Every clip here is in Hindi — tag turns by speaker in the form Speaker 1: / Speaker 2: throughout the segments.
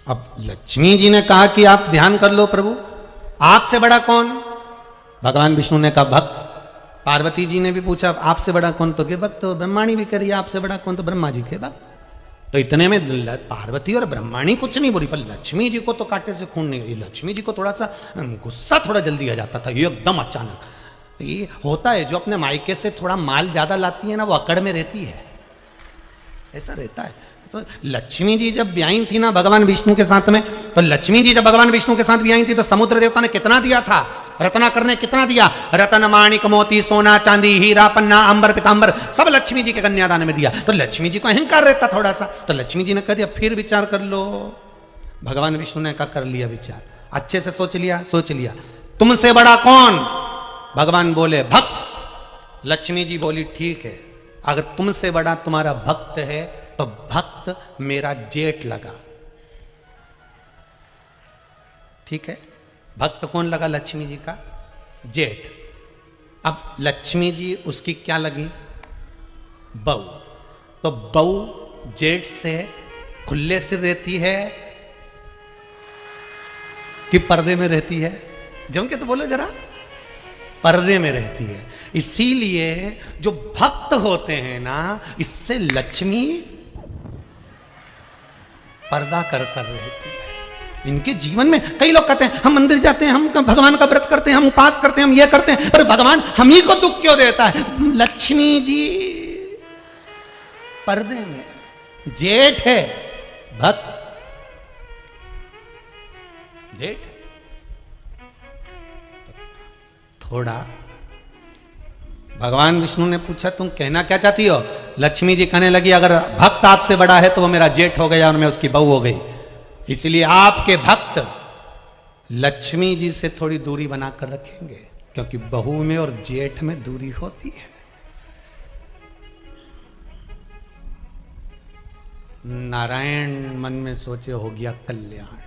Speaker 1: अब लक्ष्मी जी ने कहा कि आप ध्यान कर लो प्रभु, आपसे बड़ा कौन? भगवान विष्णु ने कहा भक्त। पार्वती जी ने भी पूछा आपसे बड़ा कौन? तो के भक्त। तो ब्रह्माणी भी करिए आपसे बड़ा कौन? तो ब्रह्मा जी के भक्त। तो इतने में पार्वती और ब्रह्माणी कुछ नहीं बोली, पर लक्ष्मी जी को तो कांटे से खून नहीं। लक्ष्मी जी को थोड़ा सा गुस्सा थोड़ा जल्दी आ जाता था, एकदम अचानक। ये होता है, जो अपने मायके से थोड़ा माल ज्यादा लाती है ना, वो अकड़ में रहती है, ऐसा रहता है। तो लक्ष्मी जी जब ब्याही थी ना भगवान विष्णु के साथ में, तो लक्ष्मी जी जब भगवान विष्णु के साथ ब्याही थी तो समुद्र देवता ने कितना दिया था? रत्नाकर ने कितना दिया? रतन माणिक मोती सोना चांदी हीरा पन्ना अंबर पीतांबर सब लक्ष्मी जी के कन्यादान में दिया। तो लक्ष्मी जी को अहंकार रहता थोड़ा सा, तो लक्ष्मी जी ने कह दिया फिर विचार कर लो। भगवान विष्णु ने कहा कर लिया विचार, अच्छे से सोच लिया। तुमसे बड़ा कौन? भगवान बोले भक्त। लक्ष्मी जी बोली ठीक है, अगर तुमसे बड़ा तुम्हारा भक्त है तो भक्त मेरा जेठ लगा। ठीक है, भक्त कौन लगा? लक्ष्मी जी का जेठ। अब लक्ष्मी जी उसकी क्या लगी? बहू। तो बहू जेठ से खुले सिर रहती है कि पर्दे में रहती है? जम के तो बोलो जरा। पर्दे में रहती है। इसीलिए जो भक्त होते हैं ना, इससे लक्ष्मी पर्दा कर रहती है इनके जीवन में। कई लोग कहते हैं हम मंदिर जाते हैं, हम भगवान का व्रत करते हैं, हम उपास करते हैं, हम ये करते हैं, पर भगवान हम ही को दुख क्यों देता है? लक्ष्मी जी पर्दे में, जेठ है, भक्त जेठ। थोड़ा भगवान विष्णु ने पूछा तुम कहना क्या चाहती हो? लक्ष्मी जी कहने लगी अगर भक्त आपसे बड़ा है तो वो मेरा जेठ हो गया और मैं उसकी बहू हो गई। इसलिए आपके भक्त लक्ष्मी जी से थोड़ी दूरी बनाकर रखेंगे, क्योंकि बहू में और जेठ में दूरी होती है। नारायण मन में सोचे हो गया कल्याण।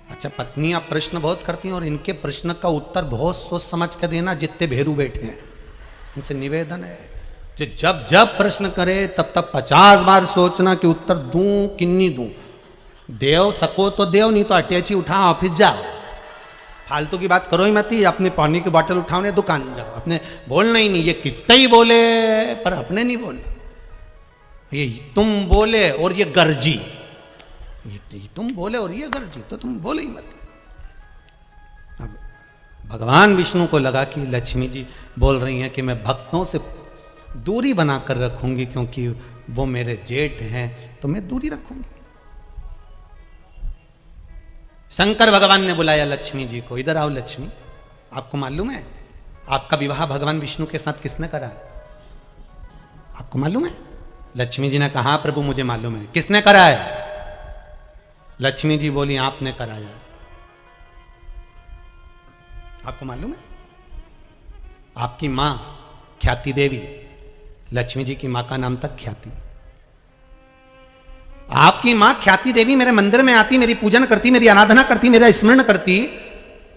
Speaker 1: अच्छा, पत्नियां प्रश्न बहुत करती हैं और इनके प्रश्न का उत्तर बहुत सोच समझ कर देना। जितने भेरू बैठे हैं इनसे निवेदन है, जो जब जब प्रश्न करे तब तब 50 बार सोचना कि उत्तर दूं कि नहीं दूं। देव सको तो देव, नहीं तो अटैची उठाओ ऑफिस जाओ। फालतू की बात करो ही मत। अपने पानी की बोतल उठाओ ने दुकान जाओ, अपने बोलना ही नहीं। ये कितना ही बोले पर अपने नहीं बोलना। ये तुम बोले और ये गर्जी, ये तुम बोले और ये गर्जी, तो तुम बोले ही मत। अब भगवान विष्णु को लगा कि लक्ष्मी जी बोल रही हैं कि मैं भक्तों से दूरी बनाकर रखूंगी, क्योंकि वो मेरे जेठ हैं, तो मैं दूरी रखूंगी। शंकर भगवान ने बुलाया लक्ष्मी जी को, इधर आओ लक्ष्मी, आपको मालूम है आपका विवाह भगवान विष्णु के साथ किसने करा है? आपको मालूम है? लक्ष्मी जी ने कहा हाँ प्रभु मुझे मालूम है। किसने करा है? लक्ष्मी जी बोली आपने कराया। आपको मालूम है? आपकी मां ख्याति देवी, लक्ष्मी जी की मां का नाम था ख्याति। आपकी मां ख्याति देवी मेरे मंदिर में आती, मेरी पूजन करती, मेरी आराधना करती, मेरा स्मरण करती,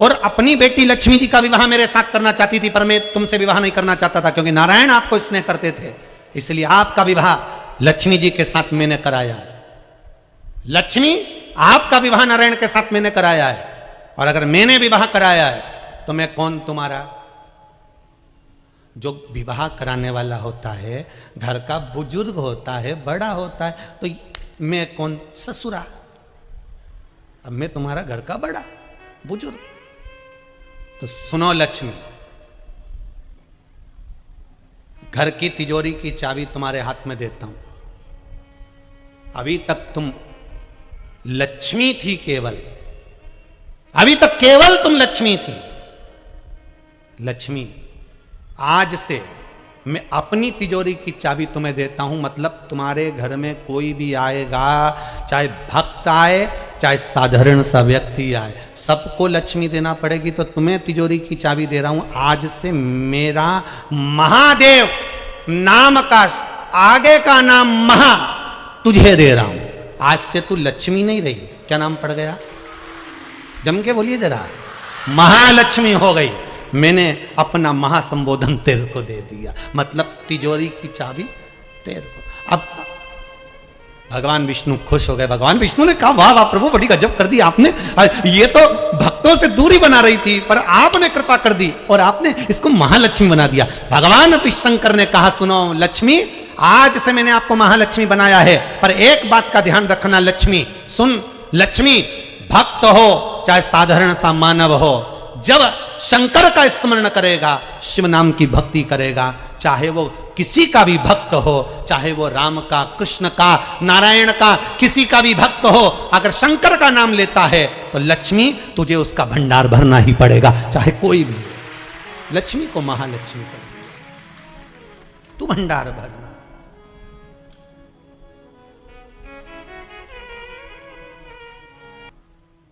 Speaker 1: और अपनी बेटी लक्ष्मी जी का विवाह मेरे साथ करना चाहती थी, पर मैं तुमसे विवाह नहीं करना चाहता था, क्योंकि नारायण आपको स्नेह करते थे, इसलिए आपका विवाह लक्ष्मी जी के साथ मैंने कराया। लक्ष्मी, आपका विवाह नारायण के साथ मैंने कराया है, और अगर मैंने विवाह कराया है तो मैं कौन तुम्हारा? जो विवाह कराने वाला होता है घर का बुजुर्ग होता है, बड़ा होता है, तो मैं कौन? ससुरा। अब मैं तुम्हारा घर का बड़ा बुजुर्ग। तो सुनो लक्ष्मी, घर की तिजोरी की चाबी तुम्हारे हाथ में देता हूं। अभी तक तुम लक्ष्मी थी, केवल अभी तक केवल तुम लक्ष्मी थी। लक्ष्मी, आज से मैं अपनी तिजोरी की चाबी तुम्हें देता हूं। मतलब तुम्हारे घर में कोई भी आएगा, चाहे भक्त आए चाहे साधारण सा व्यक्ति आए, सबको लक्ष्मी देना पड़ेगी। तो तुम्हें तिजोरी की चाबी दे रहा हूं। आज से मेरा महादेव नाम का आगे का नाम महा तुझे दे रहा हूं। आज से तू लक्ष्मी नहीं रही, क्या नाम पड़ गया? जम के बोलिए जरा। महालक्ष्मी हो गई। मैंने अपना महासंबोधन तेरे को दे दिया, मतलब तिजोरी की चाबी तेरे को। अब भगवान विष्णु खुश हो गए। भगवान विष्णु ने कहा वाह वाह प्रभु, बड़ी गजब कर दी आपने, ये तो भक्तों से दूरी बना रही थी पर आपने कृपा कर दी और आपने इसको महालक्ष्मी बना दिया। भगवान शंकर ने कहा सुनो लक्ष्मी, आज से मैंने आपको महालक्ष्मी बनाया है, पर एक बात का ध्यान रखना लक्ष्मी, सुन लक्ष्मी, भक्त हो चाहे साधारण सा मानव हो, जब शंकर का स्मरण करेगा, शिव नाम की भक्ति करेगा, चाहे वो किसी का भी भक्त हो, चाहे वो राम का, कृष्ण का, नारायण का, किसी का भी भक्त हो, अगर शंकर का नाम लेता है तो लक्ष्मी तुझे उसका भंडार भरना ही पड़ेगा, चाहे कोई भी। लक्ष्मी को महालक्ष्मी कर, तू भंडार भरना।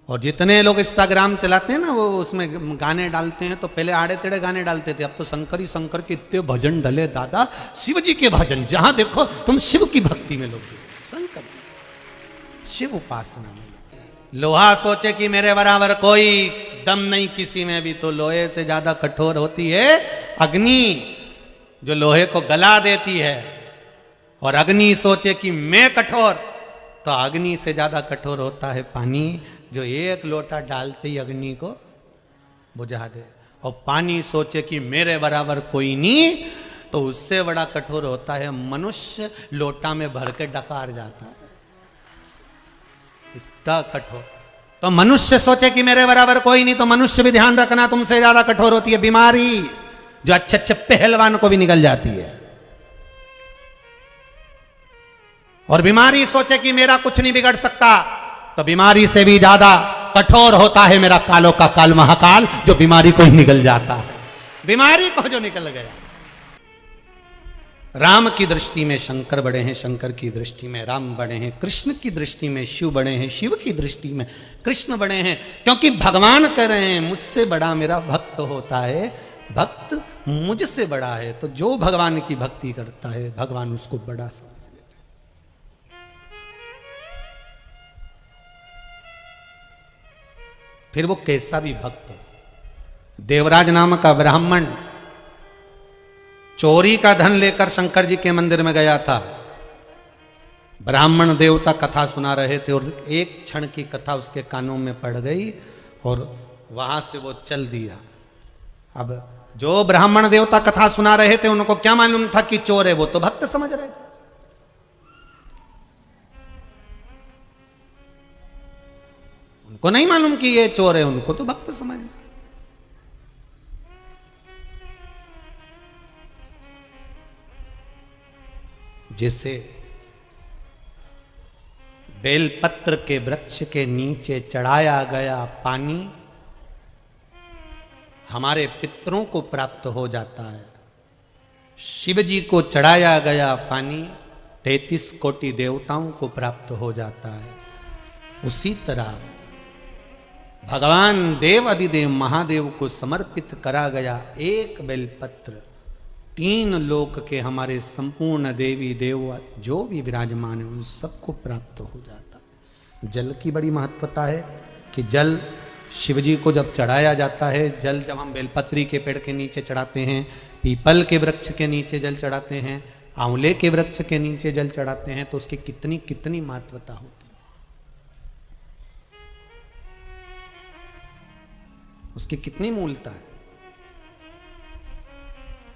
Speaker 1: और जितने लोग इंस्टाग्राम चलाते हैं ना, वो उसमें गाने डालते हैं, तो पहले आड़े टेढ़े गाने डालते थे, अब तो शंकर ही शंकर के इतने भजन डले दादा, शिव जी के भजन, जहां देखो तुम शिव की भक्ति में लोग, शंकर जी शिव उपासना में। लोहा सोचे कि मेरे बराबर कोई दम नहीं किसी में भी, तो लोहे से ज्यादा कठोर होती है अग्नि, जो लोहे को गला देती है। और अग्नि सोचे कि मैं कठोर, तो अग्नि से ज्यादा कठोर होता है पानी, जो एक लोटा डालते ही अग्नि को बुझा दे। और पानी सोचे कि मेरे बराबर कोई नहीं, तो उससे बड़ा कठोर होता है मनुष्य, लोटा में भर के डकार जाता है, इतना कठोर। तो मनुष्य सोचे कि मेरे बराबर कोई नहीं, तो मनुष्य भी ध्यान रखना तुमसे ज्यादा कठोर होती है बीमारी, जो अच्छे अच्छे पहलवान को भी निकल जाती है। और बीमारी सोचे कि मेरा कुछ नहीं बिगड़ सकता, तो बीमारी से भी ज्यादा कठोर होता है मेरा कालों का काल महाकाल, जो बीमारी को ही निकल जाता है, बीमारी को जो निकल गया। राम की दृष्टि में शंकर बड़े हैं, शंकर की दृष्टि में राम बड़े हैं, कृष्ण की दृष्टि में शिव बड़े हैं, शिव की दृष्टि में कृष्ण बड़े हैं, क्योंकि भगवान कह रहे हैं मुझसे बड़ा मेरा भक्त होता है, भक्त मुझसे बड़ा है। तो जो भगवान की भक्ति करता है भगवान उसको बड़ा समझ। फिर वो कैसा भी भक्त हो। देवराज नाम का ब्राह्मण चोरी का धन लेकर शंकर जी के मंदिर में गया था। ब्राह्मण देवता कथा सुना रहे थे और एक क्षण की कथा उसके कानों में पड़ गई और वहां से वो चल दिया। अब जो ब्राह्मण देवता कथा सुना रहे थे उनको क्या मालूम था कि चोर है, वो तो भक्त समझ रहे थे। उनको नहीं मालूम कि ये चोर है, उनको तो भक्त समझ। जैसे बेलपत्र के वृक्ष के नीचे चढ़ाया गया पानी हमारे पितरों को प्राप्त हो जाता है, शिव जी को चढ़ाया गया पानी 33 कोटि देवताओं को प्राप्त हो जाता है। उसी तरह भगवान देव अधिदेव महादेव को समर्पित करा गया एक बेलपत्र 3 लोक के हमारे संपूर्ण देवी देव जो भी विराजमान है उन सबको प्राप्त हो जाता है। जल की बड़ी महत्वता है कि जल शिव जी को जब चढ़ाया जाता है, जल जब हम बेलपत्री के पेड़ के नीचे चढ़ाते हैं, पीपल के वृक्ष के नीचे जल चढ़ाते हैं, आंवले के वृक्ष के नीचे जल चढ़ाते हैं, तो उसकी कितनी कितनी महत्वता होती है। उसकी कितनी मूलता है।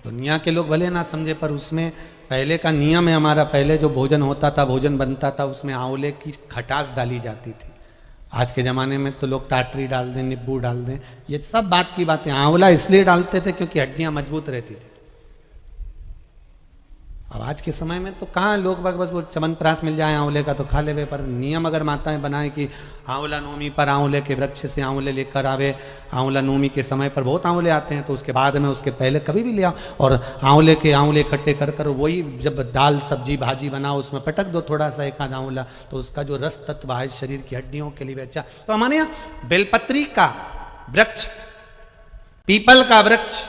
Speaker 1: दुनिया के लोग भले ना समझे, पर उसमें पहले का नियम है हमारा, पहले जो भोजन होता था, भोजन बनता था, उसमें आंवले की खटास डाली जाती थी। आज के ज़माने में तो लोग टाटरी डाल दें, नींबू डाल दें, ये सब बात की बातें। आंवला इसलिए डालते थे क्योंकि हड्डियां मजबूत रहती थी। अब आज के समय में तो कहाँ लोग बस वो च्यवनप्राश मिल जाए आंवले का तो खा ले, पर नियम अगर माताएं बनाए कि आंवला नवमी पर आंवले के वृक्ष से आंवले लेकर आवे, आंवला नवमी के समय पर बहुत आंवले आते हैं, तो उसके बाद में उसके पहले कभी भी ले आओ और आंवले के आंवले इकट्ठे कर कर वही जब दाल सब्जी भाजी बनाओ उसमें पटक दो थोड़ा सा एक आध आंवला, तो उसका जो रस तत्व है शरीर की हड्डियों के लिए अच्छा। तो हमारे यहाँ बेलपत्री का वृक्ष, पीपल का वृक्ष,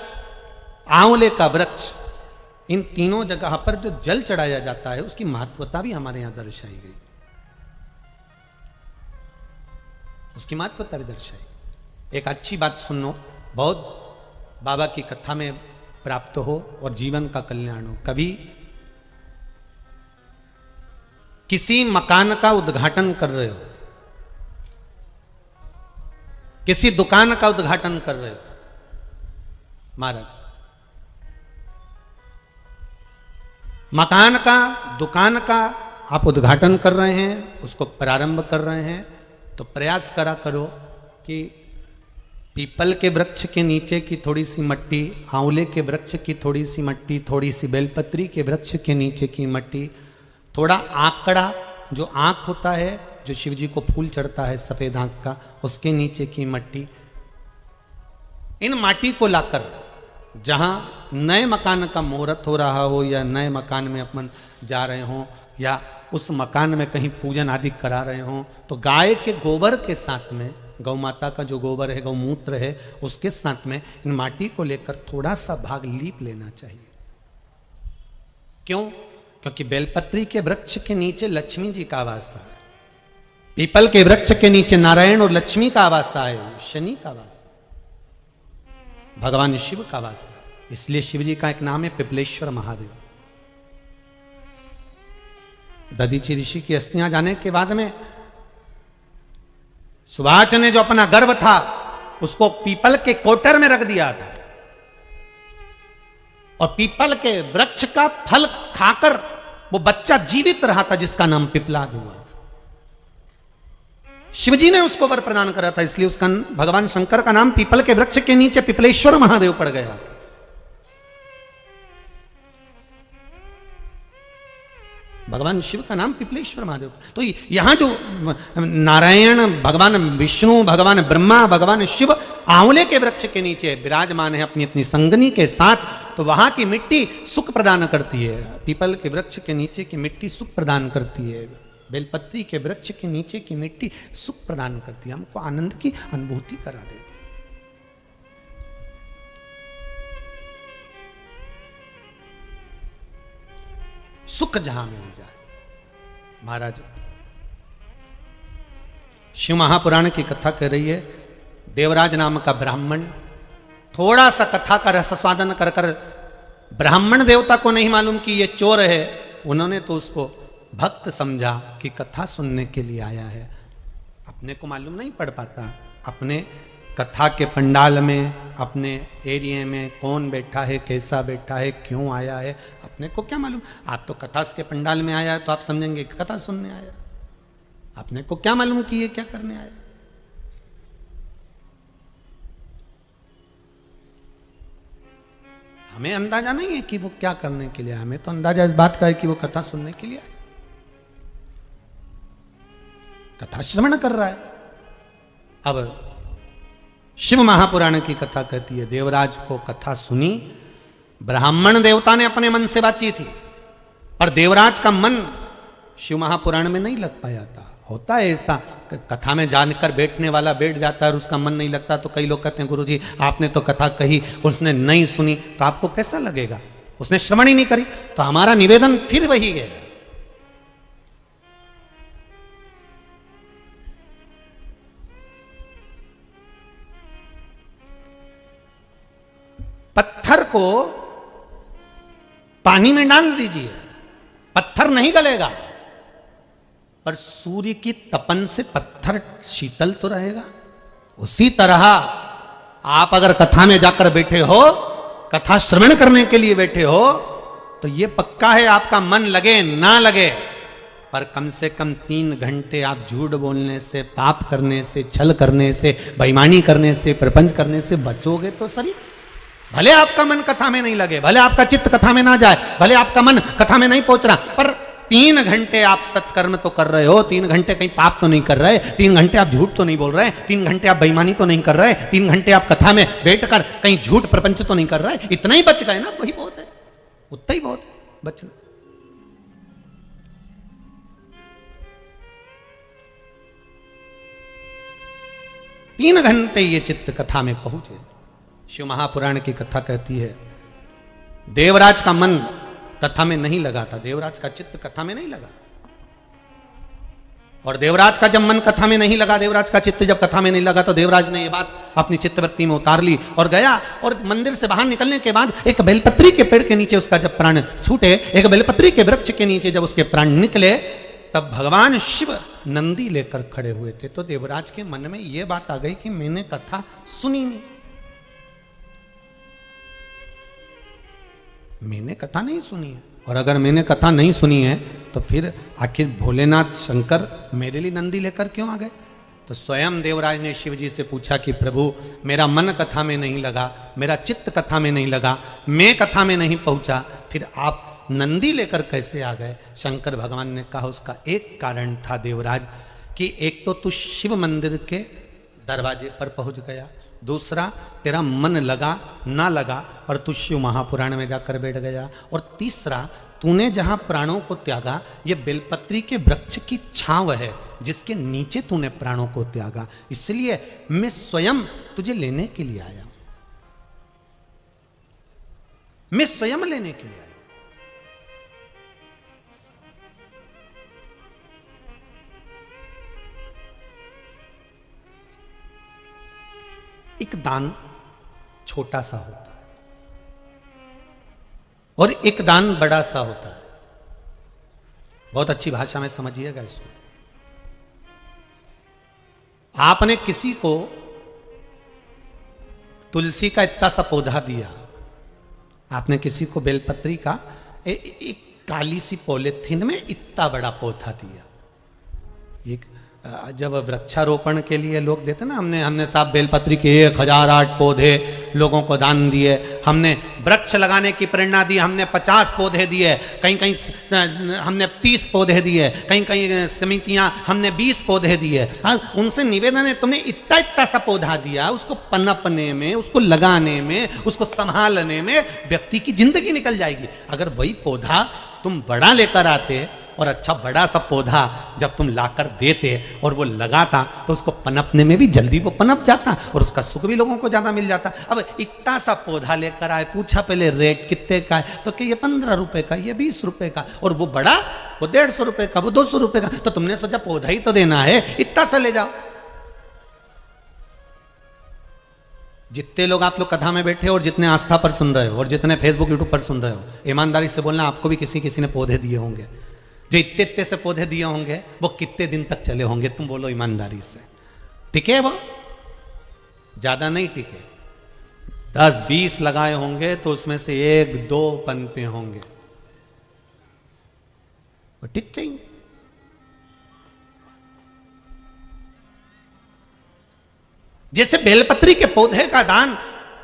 Speaker 1: आंवले का वृक्ष, इन तीनों जगह पर जो जल चढ़ाया जाता है उसकी महत्वता भी हमारे यहां दर्शाई गई, उसकी महत्वता भी दर्शाई। एक अच्छी बात सुनो, बहुत बाबा की कथा में प्राप्त हो और जीवन का कल्याण हो। कभी किसी मकान का उद्घाटन कर रहे हो, किसी दुकान का उद्घाटन कर रहे हो, महाराज मकान का, दुकान का आप उद्घाटन कर रहे हैं, उसको प्रारंभ कर रहे हैं, तो प्रयास करा करो कि पीपल के वृक्ष के नीचे की थोड़ी सी मट्टी, आंवले के वृक्ष की थोड़ी सी मट्टी, थोड़ी सी बेलपत्री के वृक्ष के नीचे की मट्टी, थोड़ा आंकड़ा, जो आंख होता है, जो शिव जी को फूल चढ़ता है सफेद आंख का, उसके नीचे की मट्टी, इन माटी को लाकर जहां नए मकान का मुहूर्त हो रहा हो या नए मकान में अपन जा रहे हों या उस मकान में कहीं पूजन आदि करा रहे हों, तो गाय के गोबर के साथ में, गौ माता का जो गोबर है, गौमूत्र है, उसके साथ में इन माटी को लेकर थोड़ा सा भाग लीप लेना चाहिए। क्यों? क्योंकि बेलपत्री के वृक्ष के नीचे लक्ष्मी जी का आवास है, पीपल के वृक्ष के नीचे नारायण और लक्ष्मी का आवास है, शनि का आवास, भगवान शिव का आवास है। इसलिए शिव जी का एक नाम है पिपलेश्वर महादेव। दधीची ऋषि की अस्थियां जाने के बाद में सुभाष ने जो अपना गर्भ था उसको पीपल के कोटर में रख दिया था, और पीपल के वृक्ष का फल खाकर वो बच्चा जीवित रहा था, जिसका नाम पिपलाद हुआ था। शिवजी ने उसको वर प्रदान करा था, इसलिए उसका भगवान शंकर का नाम पीपल के वृक्ष के नीचे पिपलेश्वर महादेव पड़ गया था। भगवान शिव का नाम पिपलेश्वर महादेव। तो यहां जो नारायण, भगवान विष्णु, भगवान ब्रह्मा, भगवान शिव आंवले के वृक्ष के नीचे विराजमान है अपनी अपनी संगनी के साथ, तो वहां की मिट्टी सुख प्रदान करती है। पीपल के वृक्ष के नीचे की मिट्टी सुख प्रदान करती है, बेलपत्री के वृक्ष के नीचे की मिट्टी सुख प्रदान करती है, हमको आनंद की अनुभूति करा देती है। सुख जहां मिल जाए। महाराज शिव महापुराण की कथा कह रही है, देवराज नाम का ब्राह्मण थोड़ा सा कथा का रसास्वादन कर कर, ब्राह्मण देवता को नहीं मालूम कि ये चोर है, उन्होंने तो उसको भक्त समझा कि कथा सुनने के लिए आया है। अपने को मालूम नहीं पड़ पाता, अपने कथा के पंडाल में, अपने एरिया में कौन बैठा है, कैसा बैठा है, क्यों आया है, अपने को क्या मालूम। आप तो कथा के पंडाल में आया है तो आप समझेंगे कि कथा सुनने आया, अपने को क्या मालूम कि ये क्या करने आया। हमें अंदाजा नहीं है कि वो क्या करने के लिए आया, हमें तो अंदाजा इस बात का है कि वो कथा सुनने के लिए आया, कथा श्रवण कर रहा है। अब शिव महापुराण की कथा कहती है, देवराज को कथा सुनी, ब्राह्मण देवता ने अपने मन से बातचीत थी, पर देवराज का मन शिव महापुराण में नहीं लग पाया था। होता है ऐसा, कथा में जानकर बैठने वाला बैठ जाता है और उसका मन नहीं लगता। तो कई लोग कहते हैं गुरुजी आपने तो कथा कही, उसने नहीं सुनी, तो आपको कैसा लगेगा, उसने श्रवण ही नहीं करी। तो हमारा निवेदन फिर वही है, पत्थर को पानी में डाल दीजिए, पत्थर नहीं गलेगा, पर सूर्य की तपन से पत्थर शीतल तो रहेगा। उसी तरह आप अगर कथा में जाकर बैठे हो, कथा श्रवण करने के लिए बैठे हो, तो यह पक्का है आपका मन लगे ना लगे, पर कम से कम 3 घंटे आप झूठ बोलने से, पाप करने से, छल करने से, बेईमानी करने से, प्रपंच करने से बचोगे तो सही। भले आपका मन कथा में नहीं लगे, भले आपका चित्त कथा में ना जाए, भले आपका मन कथा में नहीं पहुंच रहा, पर 3 घंटे आप सत्कर्म तो कर रहे हो, 3 घंटे कहीं पाप तो नहीं कर रहे, 3 घंटे आप झूठ तो नहीं बोल रहे, 3 घंटे आप बेईमानी तो नहीं कर रहे, 3 घंटे आप कथा में बैठकर कहीं झूठ प्रपंच तो नहीं कर रहे, इतना ही बच गए ना, वही बहुत है, उतना ही बहुत है बचना। तीन घंटे ये चित्त कथा में पहुंचे। शिव महापुराण की कथा कहती है, देवराज का मन कथा में नहीं लगा था, देवराज का चित्त कथा में नहीं लगा। और देवराज का जब मन कथा में नहीं लगा, देवराज का चित्त जब कथा में नहीं लगा, तो देवराज ने ये बात अपनी चित्तवृत्ति में उतार ली और गया। और मंदिर से बाहर निकलने के बाद एक बेलपत्री के पेड़ के नीचे उसका जब प्राण छूटे, एक बेलपत्री के वृक्ष के नीचे जब उसके प्राण निकले, तब भगवान शिव नंदी लेकर खड़े हुए थे। तो देवराज के मन में यह बात आ गई कि मैंने कथा सुनी नहीं, मैंने कथा नहीं सुनी है, और अगर मैंने कथा नहीं सुनी है तो फिर आखिर भोलेनाथ शंकर मेरे लिए नंदी लेकर क्यों आ गए? तो स्वयं देवराज ने शिव जी से पूछा कि प्रभु मेरा मन कथा में नहीं लगा, मेरा चित्त कथा में नहीं लगा, मैं कथा में नहीं पहुंचा, फिर आप नंदी लेकर कैसे आ गए? शंकर भगवान ने कहा उसका एक कारण था देवराज, कि एक तो तू शिव मंदिर के दरवाजे पर पहुंच गया, दूसरा तेरा मन लगा ना लगा और तू शिव महापुराण में जाकर बैठ गया, और तीसरा तूने जहां प्राणों को त्यागा ये बेलपत्री के वृक्ष की छांव है जिसके नीचे तूने प्राणों को त्यागा, इसलिए मैं स्वयं तुझे लेने के लिए आया, मैं स्वयं लेने के लिए आया। एक दान छोटा सा होता है और एक दान बड़ा सा होता है। बहुत अच्छी भाषा में समझिएगा इसको। आपने किसी को तुलसी का इतना सा पौधा दिया, आपने किसी को बेलपत्री का एक काली सी पॉलिथीन में इतना बड़ा पौधा दिया। एक जब वृक्षारोपण के लिए लोग देते ना, हमने साहब बेलपत्री के 1008 पौधे लोगों को दान दिए, हमने वृक्ष लगाने की प्रेरणा दी, हमने 50 पौधे दिए, कहीं कहीं हमने 30 पौधे दिए, कहीं कहीं समितियां हमने 20 पौधे दिए। और उनसे निवेदन है तुमने इतना इतना सा पौधा दिया, उसको पनपने में, उसको लगाने में, उसको संभालने में व्यक्ति की जिंदगी निकल जाएगी। अगर वही पौधा तुम बड़ा लेकर आते और अच्छा बड़ा सा पौधा जब तुम लाकर देते और वो लगाता तो उसको पनपने में भी जल्दी वो पनप जाता और उसका सुख भी लोगों को ज्यादा मिल जाता। अब इतना सा पौधा लेकर आए, पूछा पहले रेट कितने का है, तो कि ये 15 रुपए का, ये 20 रुपए का, और वो बड़ा वो 150 रुपए का, वो 200 रुपए का। तो तुमने सोचा पौधा ही तो देना है, इतना सा ले जाओ। जितने लोग आप लोग कथा में बैठे हो और जितने आस्था पर सुन रहे हो और जितने फेसबुक यूट्यूब पर सुन रहे हो, ईमानदारी से बोलना आपको भी किसी किसी ने पौधे दिए होंगे। जो इतने इतने से पौधे दिए होंगे वो कितने दिन तक चले होंगे? तुम बोलो ईमानदारी से। टिके वो? ज्यादा नहीं टिके। 10-20 लगाए होंगे तो उसमें से 1-2 पनपे होंगे, वो टिक जाएंगे। जैसे बेलपत्री के पौधे का दान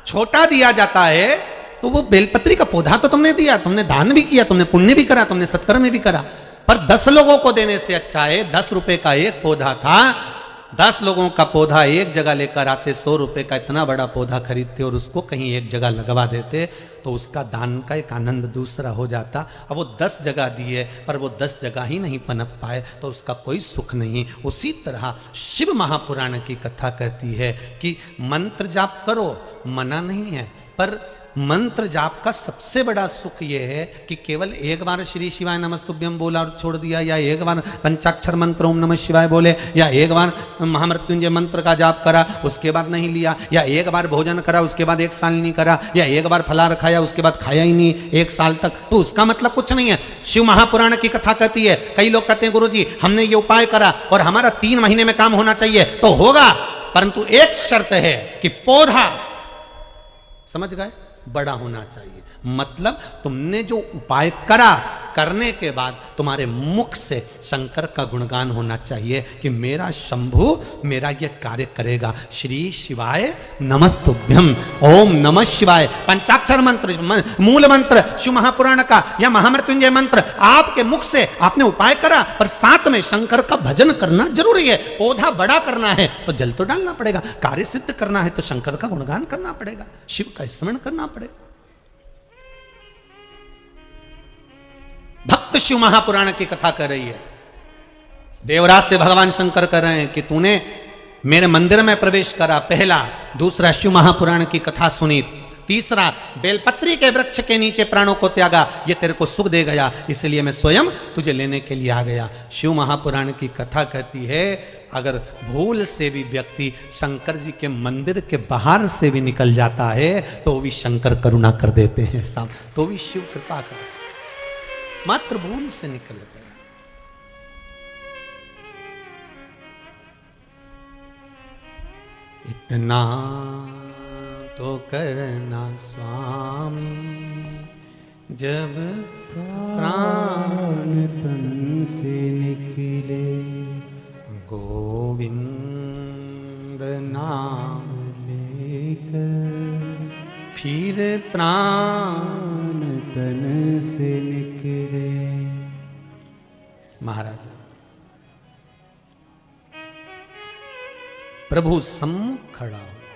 Speaker 1: छोटा दिया जाता है, तो वो बेलपत्री का पौधा तो तुमने दिया, तुमने दान भी किया, तुमने पुण्य भी करा, तुमने सत्कर्म भी करा, पर 10 लोगों को देने से अच्छा है। 10 रुपए का एक पौधा था, 10 लोगों का पौधा एक जगह लेकर आते, 100 रुपए का इतना बड़ा पौधा खरीदते और उसको कहीं एक जगह लगवा देते, तो उसका दान का एक आनंद दूसरा हो जाता। अब वो 10 जगह दिए पर वो 10 जगह ही नहीं पनप पाए तो उसका कोई सुख नहीं। उसी तरह शिव महापुराण की कथा कहती है कि मंत्र जाप करो, मना नहीं है, पर मंत्र जाप का सबसे बड़ा सुख यह है कि केवल एक बार श्री शिवाय नमस्तुभ्यम बोला और छोड़ दिया, या एक बार पंचाक्षर मंत्र ओम नमः शिवाय बोले, या एक बार महामृत्युंजय मंत्र का जाप करा उसके बाद नहीं लिया, या एक बार भोजन करा उसके बाद 1 साल नहीं करा, या एक बार फलाहार खाया उसके बाद खाया ही नहीं 1 साल तक, तो उसका मतलब कुछ नहीं है। शिव महापुराण की कथा कहती है, कई लोग कहते हैं गुरुजी हमने ये उपाय करा और हमारा 3 महीने में काम होना चाहिए, तो होगा, परंतु एक शर्त है कि पौधा, समझ गए, बड़ा होना चाहिए। मतलब तुमने जो उपाय करा, करने के बाद तुम्हारे मुख से शंकर का गुणगान होना चाहिए कि मेरा शंभु मेरा यह कार्य करेगा। श्री शिवाय नमस्तुभ्यम, ओम नमः शिवाय, पंचाक्षर मंत्र, मूल मंत्र शिव महापुराण का या महामृत्युंजय मंत्र आपके मुख से आपने उपाय करा, पर साथ में शंकर का भजन करना जरूरी है। पौधा बड़ा करना है तो जल तो डालना पड़ेगा, कार्य सिद्ध करना है तो शंकर का गुणगान करना पड़ेगा, शिव का स्मरण करना पड़ेगा। भक्त शिव महापुराण की कथा कर रही है। देवराज से भगवान शंकर कर रहे हैं कि तूने मेरे मंदिर में प्रवेश करा, पहला, दूसरा शिव महापुराण की कथा सुनी, तीसरा बेलपत्री के वृक्ष के नीचे प्राणों को त्यागा, ये तेरे को सुख दे गया, इसलिए मैं स्वयं तुझे लेने के लिए आ गया। शिव महापुराण की कथा कहती है अगर भूल से भी व्यक्ति शंकर जी के मंदिर के बाहर से भी निकल जाता है तो भी शंकर करुणा कर देते हैं साहब, तो भी शिव कृपा कर, मात्र भूल से निकल गया। इतना तो करना स्वामी, जब प्राण
Speaker 2: तन से निकले,
Speaker 1: गोविंद नाम
Speaker 2: लेकर
Speaker 1: फिर प्राण
Speaker 2: तन से निकले।
Speaker 1: महाराज प्रभु सम्मुख खड़ा हुआ,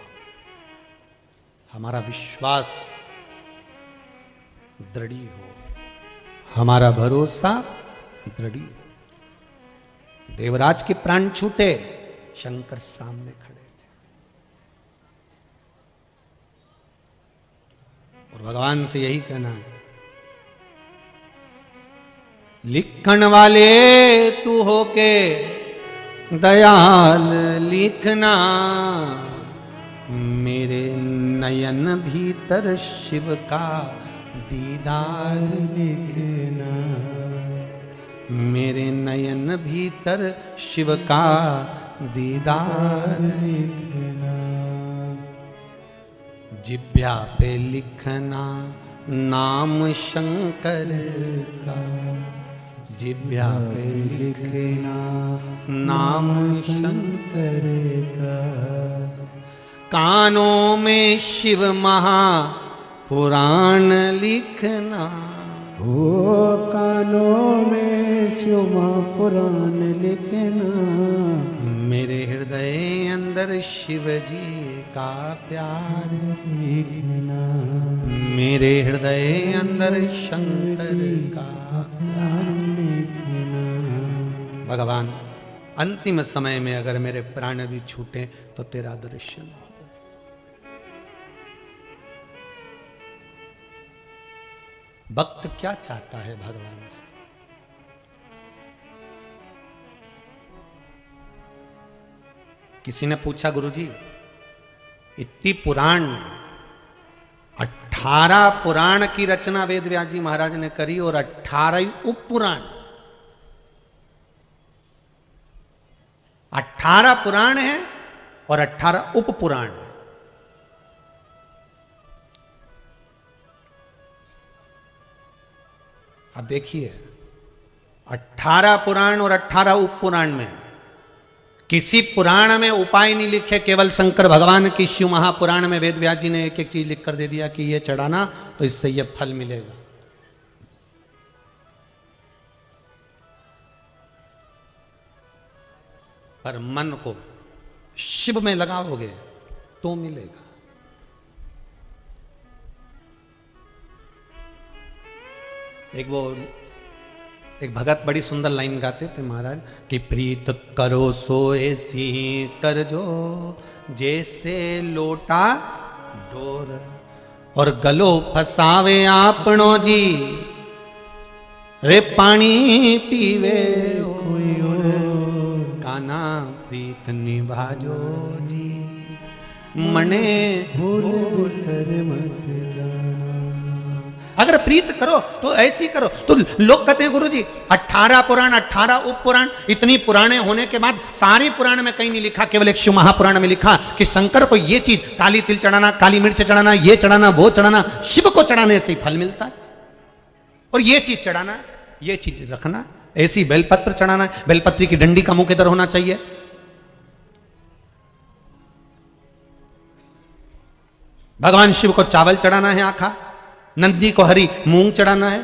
Speaker 1: हमारा विश्वास दृढ़ हो, हमारा भरोसा दृढ़ हो। देवराज के प्राण छूटे, शंकर सामने खड़े थे और भगवान से यही कहना है, लिखन वाले तू होके दयाल लिखना, मेरे नयन भीतर शिव का दीदार
Speaker 2: लिखना,
Speaker 1: मेरे नयन भीतर शिव का दीदार
Speaker 2: लिखना।
Speaker 1: जिब्या पे लिखना नाम शंकर का, जिब्या पे लिखना नाम शंकर
Speaker 2: का।
Speaker 1: कानों में शिव महा पुराण लिखना,
Speaker 2: ओ कानों में शिव पुराण लिखना,
Speaker 1: मेरे हृदय अंदर शिव जी का प्यार
Speaker 2: लिखना,
Speaker 1: मेरे हृदय अंदर शंकर का
Speaker 2: प्यार लिखना।
Speaker 1: भगवान अंतिम समय में अगर मेरे प्राण भी छूटे तो तेरा दर्शन हो। भक्त क्या चाहता है भगवान से? किसी ने पूछा, गुरुजी इतनी पुराण 18 पुराण की रचना वेद व्यास जी महाराज ने करी और 18 उप पुराण, 18 पुराण है और 18 उप पुराण। अब देखिए 18 पुराण और 18 उप पुराण में किसी पुराण में उपाय नहीं लिखे, केवल शंकर भगवान की शिव महापुराण में वेद व्यास जी ने एक एक चीज लिख कर दे दिया कि ये चढ़ाना तो इससे ये फल मिलेगा। पर मन को शिव में लगाओगे तो मिलेगा। एक भगत बड़ी सुंदर लाइन गाते थे महाराज कि प्रीत करो सो ऐसी कर जो जैसे लोटा डोर, और गलो फसावे आपनो जी रे पानी पीवे कोई और, काना प्रीत निभाजो जी मने
Speaker 2: भूल बिसर मत जाना।
Speaker 1: अगर प्रीत करो तो ऐसी करो। तो लोग कहते हैं गुरुजी 18 पुराण 18 उप पुराण, इतनी पुराने होने के बाद सारे पुराण में कहीं नहीं लिखा, केवल एक शिव महापुराण में लिखा कि शंकर को ये चीज काली तिल चढ़ाना, काली मिर्च चढ़ाना, ये चढ़ाना, वो चढ़ाना, शिव को चढ़ाने से ही फल मिलता है। और ये चीज चढ़ाना, ये चीज रखना, ऐसी बेलपत्र चढ़ाना, बेलपत्री की डंडी का मुंह किधर होना चाहिए। भगवान शिव को चावल चढ़ाना है आखा, नंदी को हरी मूंग चढ़ाना है,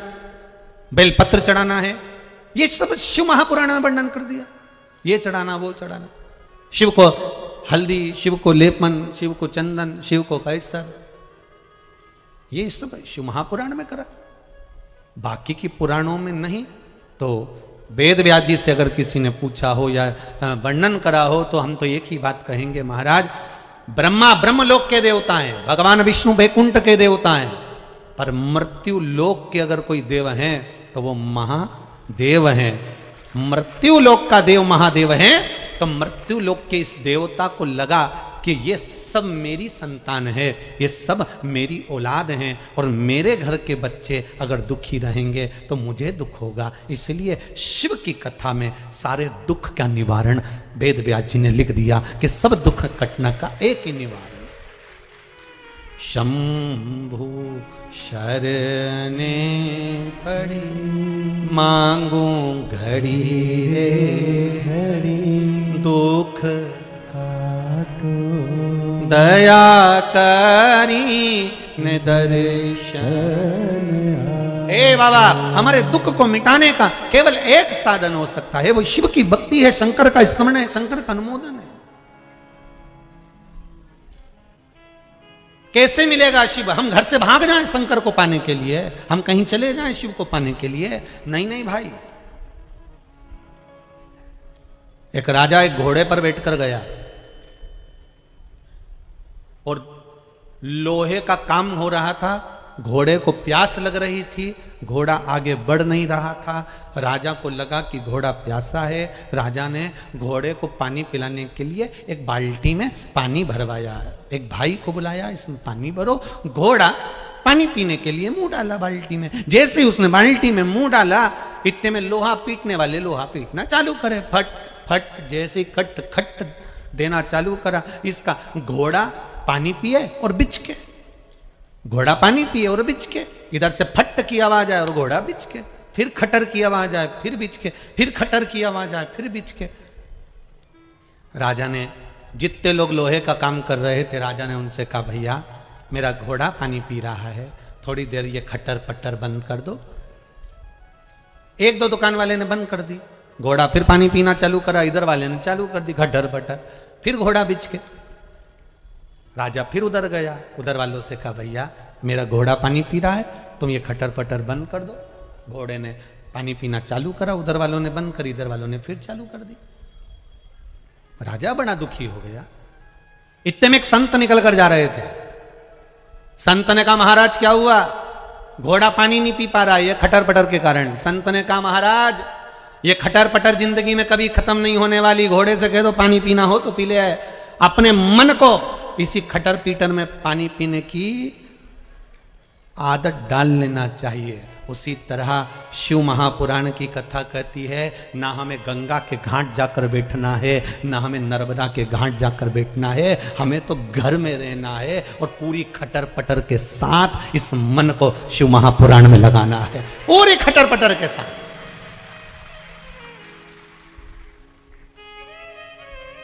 Speaker 1: बेलपत्र चढ़ाना है, ये सब शिव महापुराण में वर्णन कर दिया। ये चढ़ाना, वो चढ़ाना, शिव को हल्दी, शिव को लेपन, शिव को चंदन, शिव को कैसर, ये सब शिव महापुराण में करा, बाकी की पुराणों में नहीं। तो वेद व्यास जी से अगर किसी ने पूछा हो या वर्णन करा हो तो हम तो एक ही बात कहेंगे, महाराज ब्रह्मा ब्रह्मलोक के देवता हैं, भगवान विष्णु वैकुंठ के देवता हैं, पर मृत्यु लोक के अगर कोई देव हैं तो वो महादेव हैं। मृत्यु लोक का देव महादेव हैं, तो मृत्यु लोक के इस देवता को लगा कि ये सब मेरी संतान है, ये सब मेरी औलाद हैं, और मेरे घर के बच्चे अगर दुखी रहेंगे तो मुझे दुख होगा। इसलिए शिव की कथा में सारे दुख का निवारण वेद व्यास जी ने लिख दिया कि सब दुख कटना का एक ही निवारण, शंभु शरणे पड़ी मांगू घड़ी रे
Speaker 2: घड़ी
Speaker 1: दुख
Speaker 2: काटो
Speaker 1: दया करी ने दर्शन। हे बाबा, हमारे दुख को मिटाने का केवल एक साधन हो सकता है, वो शिव की भक्ति है, शंकर का स्मरण है, शंकर का अनुमोदन है। कैसे मिलेगा शिव? हम घर से भाग जाएं शंकर को पाने के लिए? हम कहीं चले जाएं शिव को पाने के लिए? नहीं नहीं भाई। एक राजा एक घोड़े पर बैठकर गया और लोहे का काम हो रहा था, घोड़े को प्यास लग रही थी, घोड़ा आगे बढ़ नहीं रहा था। राजा को लगा कि घोड़ा प्यासा है, राजा ने घोड़े को पानी पिलाने के लिए एक बाल्टी में पानी भरवाया, एक भाई को बुलाया, इसमें पानी भरो। घोड़ा पानी पीने के लिए मुंह डाला बाल्टी में। जैसे ही उसने बाल्टी में मुंह डाला, इतने में लोहा पीटने वाले लोहा पीटना चालू करे, फट फट, जैसे खट खट देना चालू करा। इसका घोड़ा पानी पिए और बिच के, घोड़ा पानी पिए और बिच के, इधर से फट की आवाज आए और घोड़ा बिच के, फिर खटर की आवाज आए फिर बिच के, फिर खटर की आवाज आए फिर बिच के। राजा ने, जितने लोग लोहे का काम कर रहे थे, राजा ने उनसे कहा, भैया मेरा घोड़ा पानी पी रहा है, थोड़ी देर ये खटर पट्टर बंद कर दो। एक दो दुकान वाले ने बंद कर दी, घोड़ा फिर पानी पीना चालू करा, इधर वाले ने चालू कर दी खटर पट्टर, फिर घोड़ा बिच के। राजा फिर उधर गया, उधर वालों से कहा, भैया मेरा घोड़ा पानी पी रहा है, तुम ये खटर पटर बंद कर दो। घोड़े ने पानी पीना चालू करा, उधर वालों ने बंद करी, इधर वालों ने फिर चालू कर दी। राजा बड़ा दुखी हो गया। इतने में एक संत निकल कर जा रहे थे। संत ने कहा, महाराज क्या हुआ? घोड़ा पानी नहीं पी पा रहा है, ये खटर पटर के कारण। संत ने कहा, महाराज ये खटर पटर जिंदगी में कभी खत्म नहीं होने वाली, घोड़े से कह दो पानी पीना हो तो पी ले आए। अपने मन को इसी खटर पीटर में पानी पीने की आदत डाल लेना चाहिए। उसी तरह शिव महापुराण की कथा कहती है, ना हमें गंगा के घाट जाकर बैठना है, ना हमें नर्मदा के घाट जाकर बैठना है, हमें तो घर में रहना है और पूरी खटर पटर के साथ इस मन को शिव महापुराण में लगाना है, पूरी खटर पटर के साथ।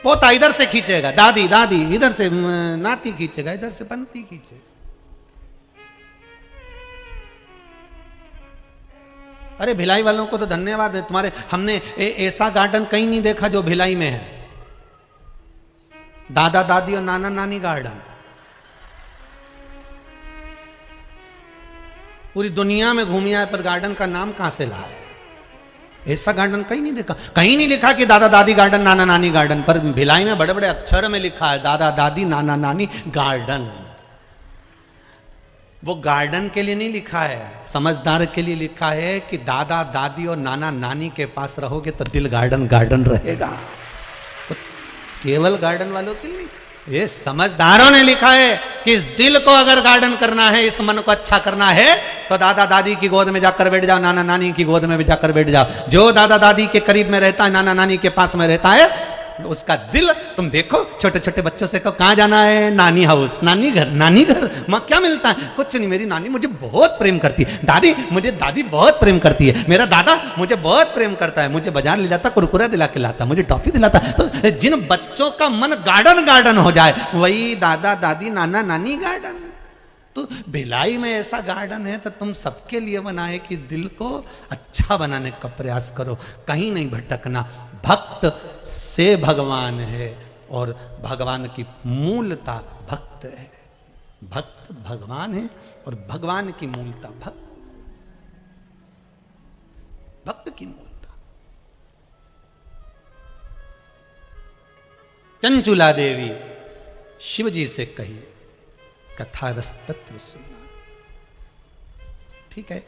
Speaker 1: पोता इधर से खींचेगा, दादी दादी इधर से नाती खींचेगा, इधर से पंती खींचेगा। अरे भिलाई वालों को तो धन्यवाद है, तुम्हारे हमने ऐसा गार्डन कहीं नहीं देखा जो भिलाई में है। दादा दादी और नाना नानी गार्डन पूरी दुनिया में घूमी आए, पर गार्डन का नाम कहां से लाए? ऐसा गार्डन कहीं नहीं देखा। कहीं नहीं लिखा कि दादा दादी गार्डन, नाना नानी गार्डन, पर भिलाई में बड़े बड़े अक्षर में लिखा है दादा दादी नाना नानी गार्डन। वो गार्डन के लिए नहीं लिखा है, समझदार के लिए लिखा है कि दादा दादी और नाना नानी के पास रहोगे तो दिल गार्डन गार्डन रहेगा। तो केवल गार्डन वालों के लिए, ये समझदारों ने लिखा है कि इस दिल को अगर गार्डन करना है, इस मन को अच्छा करना है, तो दादा दादी की गोद में जाकर बैठ जाओ, नाना नानी की गोद में भी जाकर बैठ जाओ। जो दादा दादी के करीब में रहता है, नाना नानी के पास में रहता है, उसका दिल तुम देखो। छोटे छोटे बच्चों से कहो कहाँ जाना है? नानी हाउस, नानी घर, नानी घर। माँ क्या मिलता है? कुछ नहीं, मेरी नानी मुझे बहुत प्रेम करती है, दादी मुझे दादी बहुत प्रेम करती है, मेरा दादा मुझे बहुत प्रेम करता है, मुझे बाजार ले जाता, कुरकुरा दिला के लाता, मुझे टॉफी दिलाता। तो जिन बच्चों का मन गार्डन गार्डन हो जाए, वही दादा दादी नाना नानी गार्डन। तो भिलाई में ऐसा गार्डन है तो तुम सबके लिए बना है कि दिल को अच्छा बनाने का प्रयास करो, कहीं नहीं भटकना। भक्त से भगवान है और भगवान की मूलता भक्त है। भक्त भगवान है और भगवान की मूलता भक्त, भक्त की मूलता। चंचुला देवी शिव जी से कही कथा रस तत्व सुनना। ठीक है।